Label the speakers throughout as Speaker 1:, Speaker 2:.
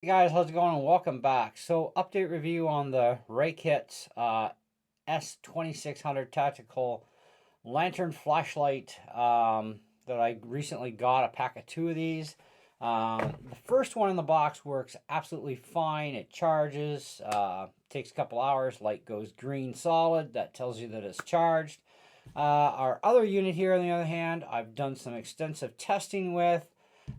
Speaker 1: Hey guys, how's it going and welcome back. So update review on the RehKittz S2600 tactical lantern flashlight that I recently got, a pack of two of these. The first one in the box works absolutely fine. It charges, takes a couple hours, light goes green solid. That tells you that it's charged. Our other unit here, on the other hand, I've done some extensive testing with.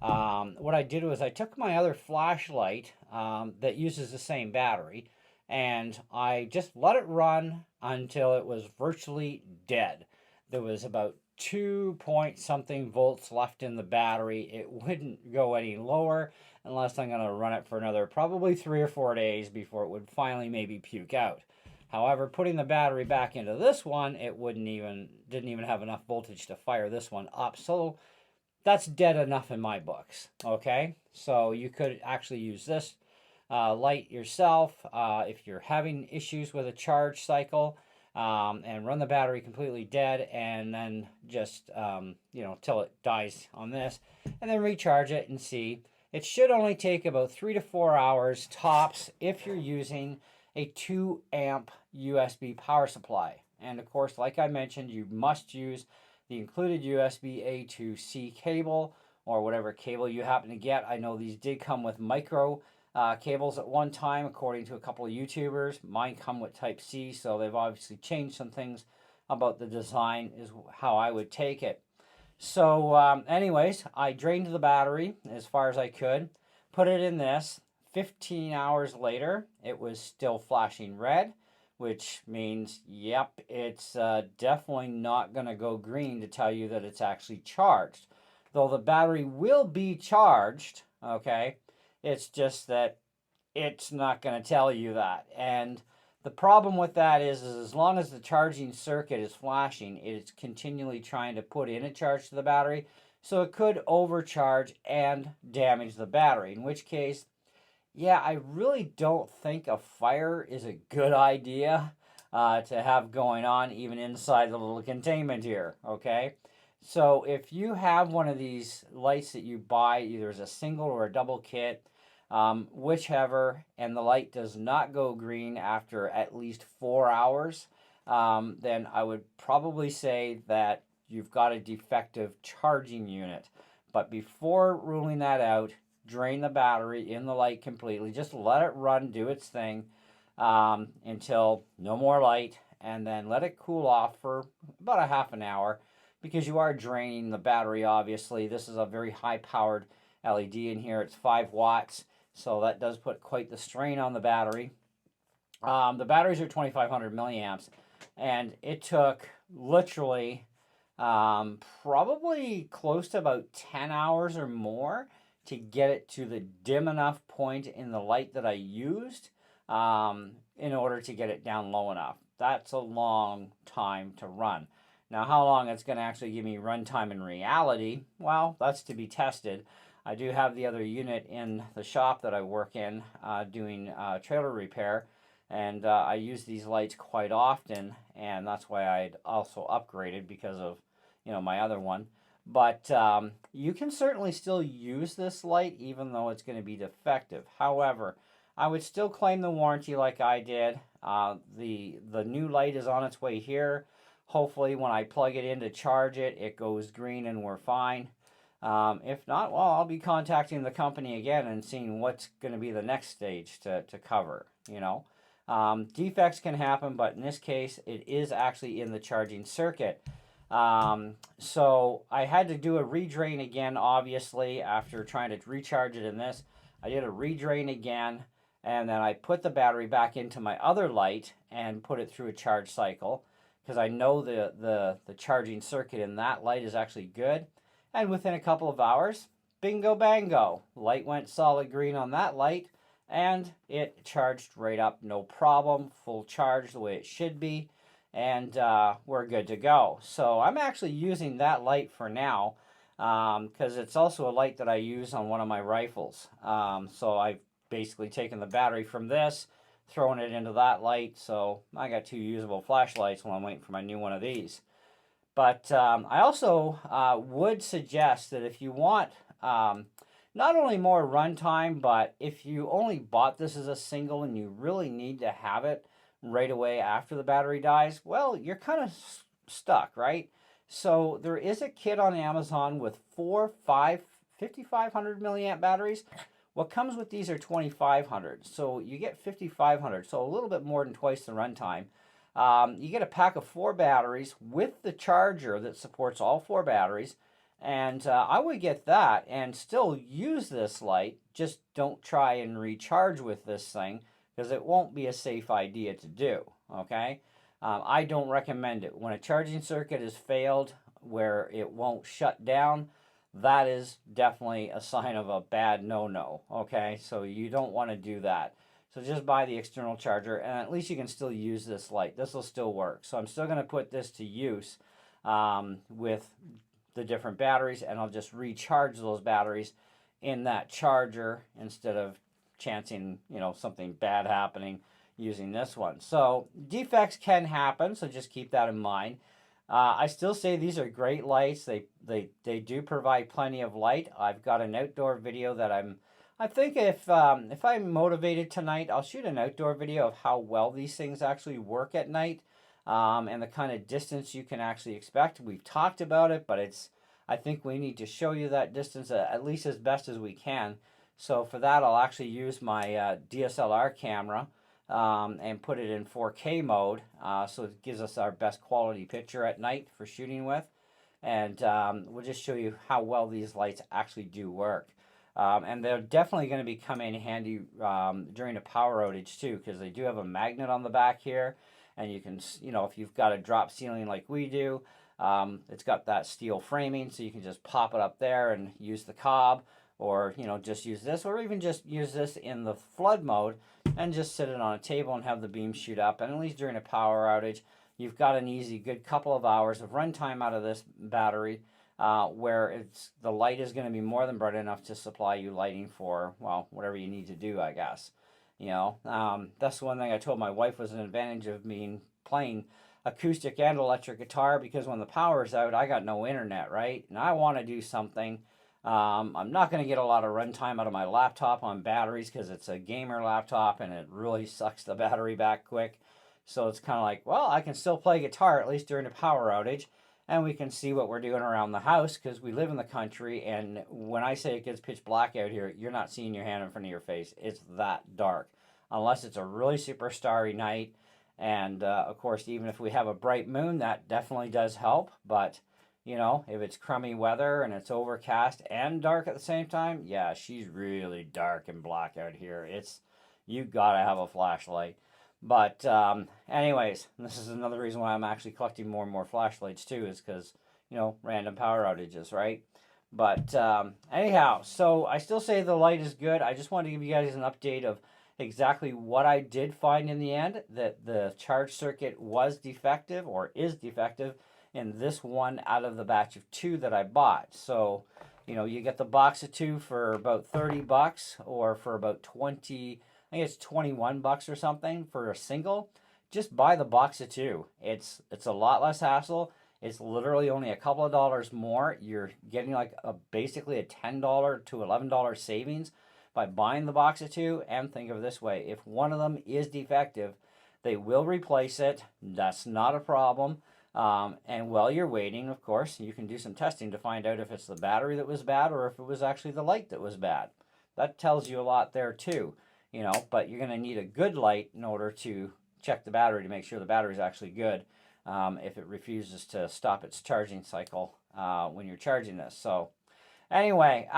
Speaker 1: What I did was I took my other flashlight that uses the same battery and I just let it run until it was virtually dead. There was about 2 point something volts left in the battery. It wouldn't go any lower unless I'm going to run it for another probably 3 or 4 days before it would finally maybe puke out. However, putting the battery back into this one, it didn't even have enough voltage to fire this one up. So that's dead enough in my books. Okay, so you could actually use this light yourself if you're having issues with a charge cycle, and run the battery completely dead, and then just till it dies on this, and then recharge it and see. It should only take about 3 to 4 hours tops if you're using a 2 amp USB power supply. And of course, like I mentioned, you must use the included USB A to C cable or whatever cable you happen to get. I know these did come with micro cables at one time, according to a couple of YouTubers. Mine come with Type C, so they've obviously changed some things about the design, is how I would take it. So anyways, I drained the battery as far as I could, put it in this. 15 hours later, it was still flashing red, which means, yep, it's definitely not going to go green to tell you that it's actually charged. Though the battery will be charged, okay, it's just that it's not going to tell you that. And the problem with that is as long as the charging circuit is flashing, it's continually trying to put in a charge to the battery. So it could overcharge and damage the battery, in which case, yeah, I really don't think a fire is a good idea to have going on even inside the little containment here, okay? So if you have one of these lights that you buy, either as a single or a double kit, whichever, and the light does not go green after at least 4 hours, then I would probably say that you've got a defective charging unit. But before ruling that out, drain the battery in the light completely. Just let it run, do its thing until no more light, and then let it cool off for about a half an hour because you are draining the battery, obviously. This is a very high-powered LED in here. It's 5 watts, so that does put quite the strain on the battery. The batteries are 2,500 milliamps, and it took literally probably close to about 10 hours or more to get it to the dim enough point in the light that I used in order to get it down low enough. That's a long time to run. Now, how long it's going to actually give me runtime in reality, well, that's to be tested. I do have the other unit in the shop that I work in doing trailer repair, and I use these lights quite often, and that's why I'd also upgraded because of my other one. But you can certainly still use this light even though it's going to be defective. However, I would still claim the warranty like I did. The new light is on its way here. Hopefully when I plug it in to charge it, it goes green and we're fine. If not, well, I'll be contacting the company again and seeing what's going to be the next stage to cover, defects can happen, but in this case, it is actually in the charging circuit. So I had to do a redrain again, obviously, after trying to recharge it in this. I did a redrain again, and then I put the battery back into my other light and put it through a charge cycle because I know the charging circuit in that light is actually good. And within a couple of hours, bingo bango, light went solid green on that light, and it charged right up, no problem, full charge the way it should be, and we're good to go. So I'm actually using that light for now because it's also a light that I use on one of my rifles. So I've basically taken the battery from this, throwing it into that light, so I got 2 usable flashlights while I'm waiting for my new one of these. But I also would suggest that if you want not only more runtime, but if you only bought this as a single and you really need to have it right away after the battery dies, well, you're kind of stuck, right? So there is a kit on Amazon with 5,500 milliamp batteries. What comes with these are 2,500. So you get 5,500, so a little bit more than twice the runtime. You get a pack of 4 batteries with the charger that supports all 4 batteries. And I would get that and still use this light. Just don't try and recharge with this thing because it won't be a safe idea to do, okay? I don't recommend it. When a charging circuit has failed where it won't shut down, that is definitely a sign of a bad no-no, okay? So you don't want to do that. So just buy the external charger, and at least you can still use this light. This will still work. So I'm still going to put this to use with the different batteries, and I'll just recharge those batteries in that charger instead of chancing, something bad happening using this one. So defects can happen, so just keep that in mind. I still say these are great lights. They do provide plenty of light. I've got an outdoor video that I think if I'm motivated tonight, I'll shoot an outdoor video of how well these things actually work at night, and the kind of distance you can actually expect. We've talked about it, but I think we need to show you that distance at least as best as we can. So for that, I'll actually use my DSLR camera and put it in 4K mode, so it gives us our best quality picture at night for shooting with. And we'll just show you how well these lights actually do work. And they're definitely going to be coming in handy during a power outage too, because they do have a magnet on the back here, and you can, if you've got a drop ceiling like we do, it's got that steel framing, so you can just pop it up there and use the cob, or just use this, or even just use this in the flood mode and just sit it on a table and have the beam shoot up. And at least during a power outage, you've got an easy good couple of hours of runtime out of this battery, where the light is going to be more than bright enough to supply you lighting for, well, whatever you need to do, I guess. That's the one thing I told my wife was an advantage of me playing acoustic and electric guitar, because when the power's out, I got no internet, right? And I want to do something. I'm not going to get a lot of runtime out of my laptop on batteries because it's a gamer laptop and it really sucks the battery back quick. So it's kind of like, well, I can still play guitar at least during a power outage, and we can see what we're doing around the house because we live in the country. And when I say it gets pitch black out here, you're not seeing your hand in front of your face. It's that dark, unless it's a really super starry night. And of course, even if we have a bright moon, that definitely does help. But if it's crummy weather and it's overcast and dark at the same time, yeah, she's really dark and black out here. You gotta have a flashlight. But anyways, this is another reason why I'm actually collecting more and more flashlights too, is because, random power outages, right? But anyhow, so I still say the light is good. I just wanted to give you guys an update of exactly what I did find in the end, that the charge circuit was defective or is defective in this one out of the batch of 2 that I bought. So, you get the box of 2 for about $30 or for about 20, I think it's 21 bucks or something for a single. Just buy the box of 2. It's a lot less hassle. It's literally only a couple of dollars more. You're getting like basically a $10 to $11 savings by buying the box of 2. And think of it this way, if one of them is defective, they will replace it. That's not a problem. And while you're waiting, of course, you can do some testing to find out if it's the battery that was bad or if it was actually the light that was bad. That tells you a lot there too, but you're going to need a good light in order to check the battery to make sure the battery is actually good, if it refuses to stop its charging cycle when you're charging this. So anyway,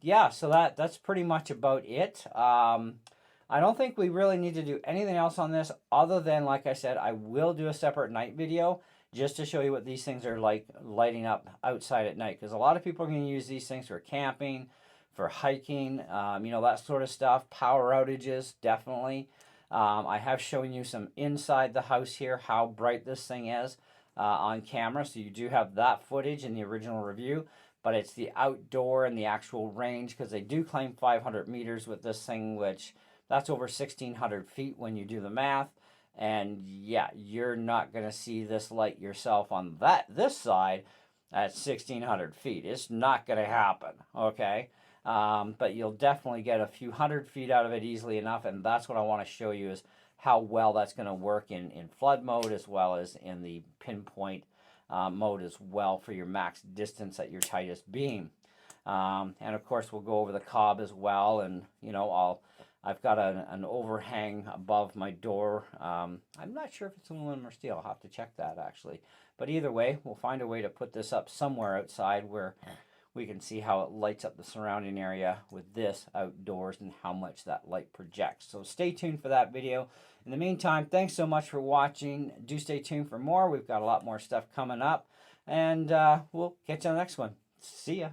Speaker 1: yeah, so that's pretty much about it. I don't think we really need to do anything else on this other than, like I said, I will do a separate night video just to show you what these things are like lighting up outside at night. Because a lot of people are going to use these things for camping, for hiking, that sort of stuff. Power outages, definitely. I have shown you some inside the house here, how bright this thing is on camera. So you do have that footage in the original review. But it's the outdoor and the actual range, because they do claim 500 meters with this thing, which that's over 1,600 feet when you do the math. And yeah, you're not going to see this light yourself on this side at 1,600 feet. It's not going to happen, okay? but you'll definitely get a few 100 feet out of it easily enough, and that's what I want to show you is how well that's going to work in flood mode as well as in the pinpoint mode as well for your max distance at your tightest beam. And of course we'll go over the cob as well, and you know, I've got an overhang above my door. I'm not sure if it's aluminum or steel. I'll have to check that actually. But either way, we'll find a way to put this up somewhere outside where we can see how it lights up the surrounding area with this outdoors and how much that light projects. So stay tuned for that video. In the meantime, thanks so much for watching. Do stay tuned for more. We've got a lot more stuff coming up, and we'll catch you on the next one. See ya.